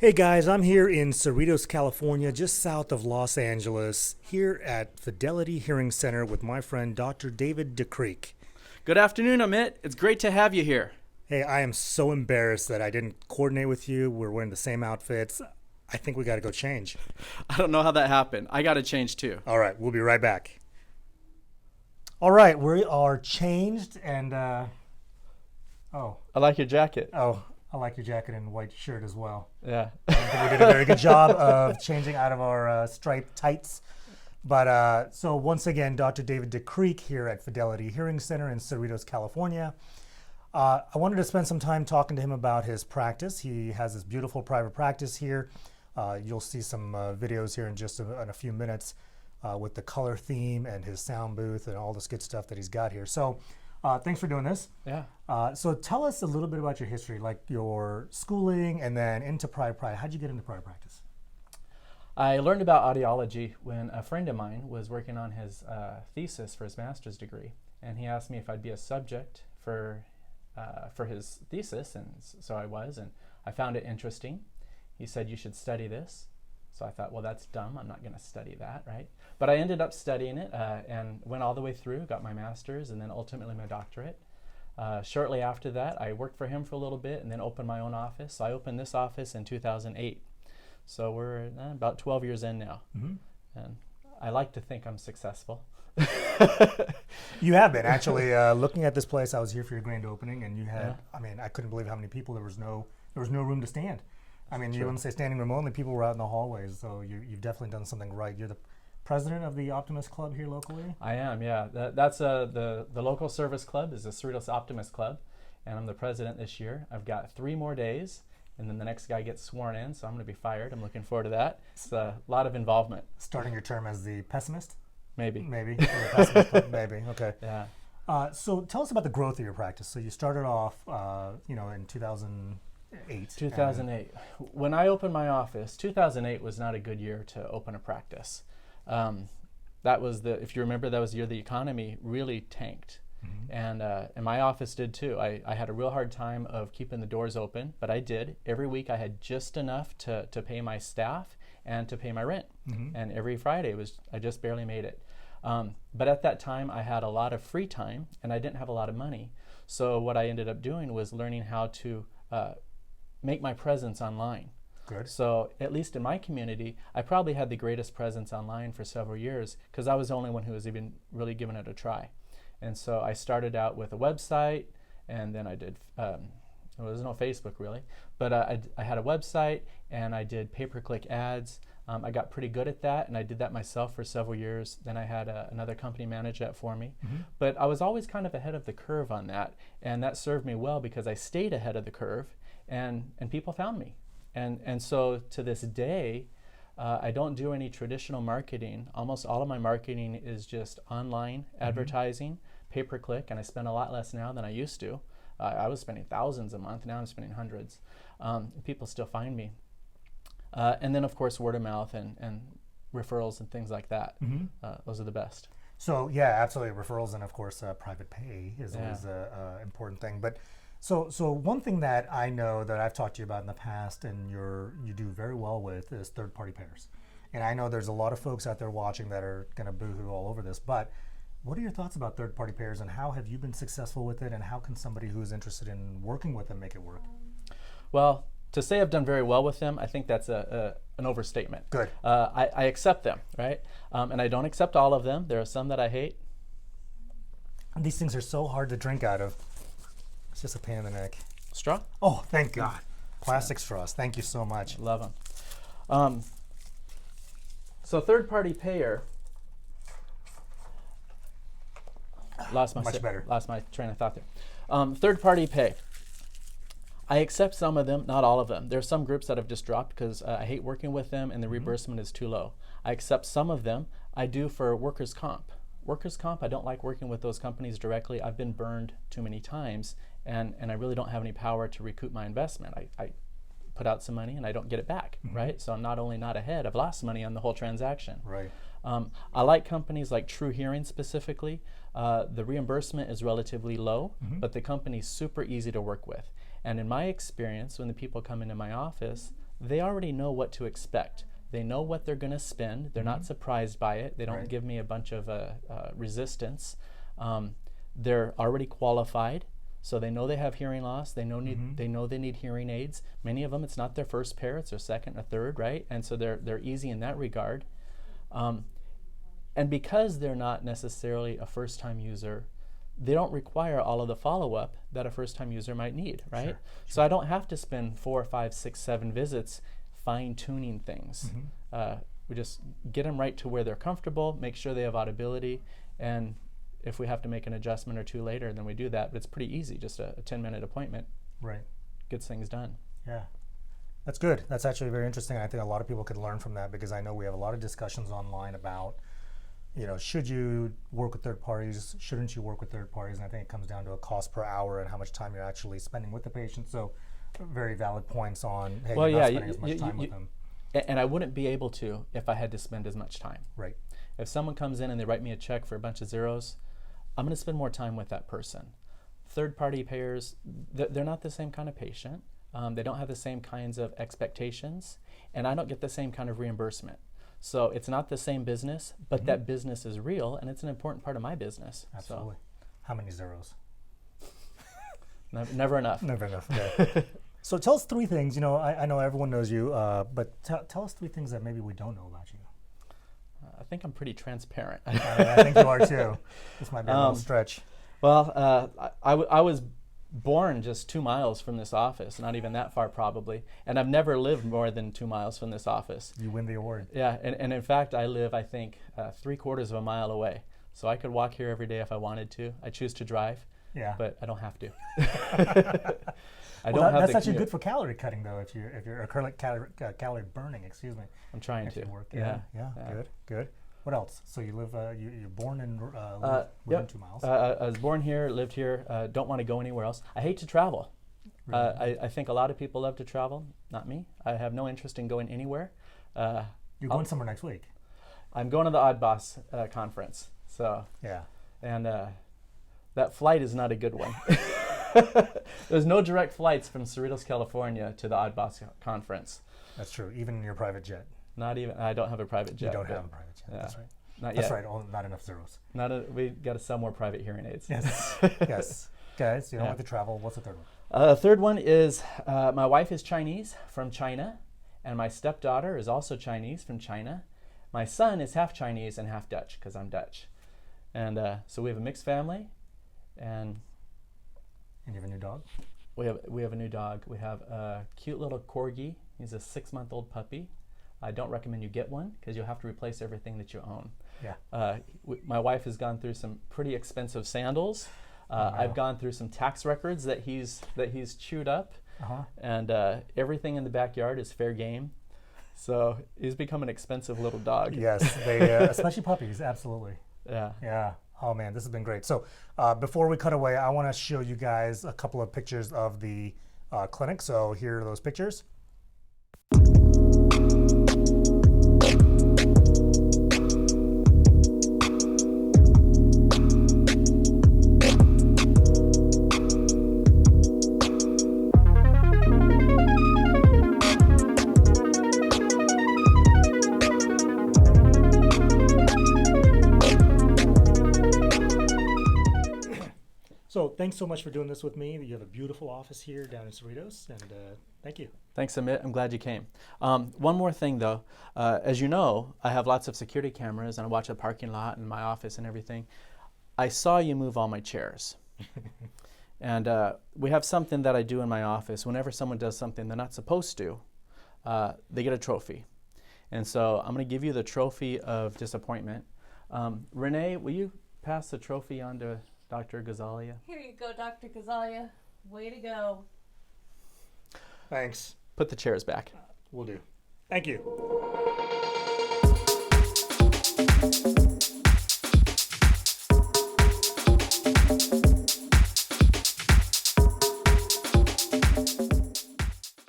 Hey guys, I'm here in Cerritos, California, just south of Los Angeles, here at Fidelity Hearing Center with my friend Dr. David DeKriek. Good afternoon, Amit. It's great to have you here. Hey, I am so embarrassed that I didn't coordinate with you. We're wearing the same outfits. I think we got to go change. I don't know how that happened. I got to change too. All right, we'll be right back. All right, we are changed and, I like your jacket. I like your jacket and white shirt as well. Yeah. I think we did a very good job of changing out of our striped tights. But so once again, Dr. David DeKriek here at Fidelity Hearing Center in Cerritos, California. I wanted to spend some time talking to him about his practice. He has this beautiful private practice here. You'll see some videos here in just in a few minutes with the color theme and his sound booth and all this good stuff that he's got here. So thanks for doing this. Yeah. So tell us a little bit about your history, like your schooling and then into private practice. How'd you get into private practice? I learned about audiology when a friend of mine was working on his thesis for his master's degree, and he asked me if I'd be a subject for his thesis, and so I was, and I found it interesting. He said, you should study this. So I thought, well, that's dumb. I'm not going to study that, right? But I ended up studying it and went all the way through, got my master's, and then ultimately my doctorate. Shortly after that, I worked for him for a little bit and then opened my own office. So I opened this office in 2008. So we're about 12 years in now. Mm-hmm. And I like to think I'm successful. You have been. Actually, looking at this place, I was here for your grand opening, and you had, I mean, I couldn't believe how many people. There was no room to stand. I mean, you wouldn't say standing room only. People were out in the hallways, so you've definitely done something right. You're the president of the Optimist Club here locally? I am, yeah. That's the local service club is the Cerritos Optimist Club, and I'm the president this year. I've got 3 more days, and then the next guy gets sworn in, so I'm going to be fired. I'm looking forward to that. It's a lot of involvement. Starting your term as the pessimist? Maybe. Maybe. Or the pessimist, maybe. Okay. Yeah. So tell us about the growth of your practice. So you started off, in 2008. 2008. When I opened my office, 2008 was not a good year to open a practice. That was if you remember, that was the year the economy really tanked. Mm-hmm. And my office did too. I had a real hard time of keeping the doors open, but I did. Every week I had just enough to pay my staff and to pay my rent. Mm-hmm. And every Friday I just barely made it. But at that time I had a lot of free time and I didn't have a lot of money. So what I ended up doing was learning how to make my presence online. Good. So at least in my community, I probably had the greatest presence online for several years because I was the only one who was even really giving it a try. And so I started out with a website, and then I did, there was no Facebook really, but I had a website and I did pay-per-click ads. I got pretty good at that, and I did that myself for several years. Then I had another company manage that for me. Mm-hmm. But I was always kind of ahead of the curve on that, and that served me well because I stayed ahead of the curve, and people found me. And so to this day, I don't do any traditional marketing. Almost all of my marketing is just online advertising, pay-per-click, and I spend a lot less now than I used to. I was spending thousands a month. Now I'm spending hundreds. People still find me. And then, of course, word of mouth and referrals and things like that. Mm-hmm. Those are the best. So, yeah, absolutely. Referrals and, of course, private pay is always an important thing. But so one thing that I know that I've talked to you about in the past and you do very well with is third-party payers. And I know there's a lot of folks out there watching that are going to boo-hoo all over this. But what are your thoughts about third-party payers, and how have you been successful with it, and how can somebody who is interested in working with them make it work? Well, to say I've done very well with them, I think that's an overstatement. Good. I accept them, right? And I don't accept all of them. There are some that I hate. These things are so hard to drink out of. It's just a pain in the neck. Straw? Oh, thank God. Plastic straws. Thank you so much. Love them. So third-party payer. Lost my train of thought there. Third-party pay. I accept some of them, not all of them. There are some groups that I've just dropped because I hate working with them and the reimbursement is too low. I accept some of them. I do for workers' comp. Workers' comp, I don't like working with those companies directly. I've been burned too many times, and I really don't have any power to recoup my investment. I put out some money and I don't get it back, right? So I'm not only not ahead, I've lost money on the whole transaction. Right. I like companies like True Hearing specifically. The reimbursement is relatively low, but the company's super easy to work with. And in my experience, when the people come into my office, they already know what to expect. They know what they're going to spend. They're not surprised by it. They don't give me a bunch of resistance. They're already qualified, so they know they have hearing loss. They know they need hearing aids. Many of them, it's not their first pair; it's their second or third, right? And so they're easy in that regard. And because they're not necessarily a first-time user, they don't require all of the follow-up that a first-time user might need, right? Sure. So I don't have to spend 4, 5, 6, 7 visits fine-tuning things. We just get them right to where they're comfortable, make sure they have audibility, and if we have to make an adjustment or two later, then we do that. But it's pretty easy, just a 10-minute appointment. Right. Gets things done. Yeah. That's good. That's actually very interesting. I think a lot of people could learn from that, because I know we have a lot of discussions online about, should you work with third parties? Shouldn't you work with third parties? And I think it comes down to a cost per hour and how much time you're actually spending with the patient. So very valid points on, hey, you're not spending as much time with them. And I wouldn't be able to if I had to spend as much time. Right. If someone comes in and they write me a check for a bunch of zeros, I'm going to spend more time with that person. Third-party payers, they're not the same kind of patient. They don't have the same kinds of expectations, and I don't get the same kind of reimbursement. So it's not the same business, but that business is real, and it's an important part of my business. Absolutely. So. How many zeros? Never enough. Never enough. Okay. So tell us 3 things. I know everyone knows you, but tell us 3 things that maybe we don't know about you. I think I'm pretty transparent. I think you are too. This might be a little stretch. Well, I was born just 2 miles from this office, not even that far probably, and I've never lived more than 2 miles from this office. You win the award. Yeah, and in fact, I live, I think, 3/4 of a mile away. So I could walk here every day if I wanted to. I choose to drive, but I don't have to. That's actually good for calorie cutting, though. If you're calorie burning, excuse me. I'm trying to. Work. Yeah. Good. What else? So you live, you're born in within 2 miles. I was born here, lived here. Don't want to go anywhere else. I hate to travel. Really? I think a lot of people love to travel. Not me. I have no interest in going anywhere. You're going somewhere next week. I'm going to the Odd Boss conference. So and that flight is not a good one. There's no direct flights from Cerritos, California to the Odd Boss conference. That's true. Even in your private jet. Not even. I don't have a private jet. You don't have a private jet. That's right. Not That's yet. right. Oh, not enough zeros. We got to sell more private hearing aids. Yes. Yes. Guys, you don't like to travel. What's the third one? The third one is my wife is Chinese from China, and my stepdaughter is also Chinese from China. My son is half Chinese and half Dutch because I'm Dutch, and so we have a mixed family, and you have a new dog. We have a new dog. We have a cute little corgi. He's a 6-month-old puppy. I don't recommend you get one because you'll have to replace everything that you own. Yeah. My wife has gone through some pretty expensive sandals. Wow. I've gone through some tax records that he's chewed up, and everything in the backyard is fair game. So he's become an expensive little dog. Yes, they especially puppies. Absolutely. Yeah. Yeah. Oh man, this has been great. So before we cut away, I want to show you guys a couple of pictures of the clinic. So here are those pictures. So thanks so much for doing this with me. You have a beautiful office here down in Cerritos, and thank you. Thanks, Amit. I'm glad you came. One more thing, though. As you know, I have lots of security cameras, and I watch the parking lot and my office and everything. I saw you move all my chairs. And we have something that I do in my office. Whenever someone does something they're not supposed to, they get a trophy. And so I'm going to give you the trophy of disappointment. Renee, will you pass the trophy on to Dr. Gosalia? Here you go, Dr. Gosalia. Way to go. Thanks. Put the chairs back. Will do. Thank you.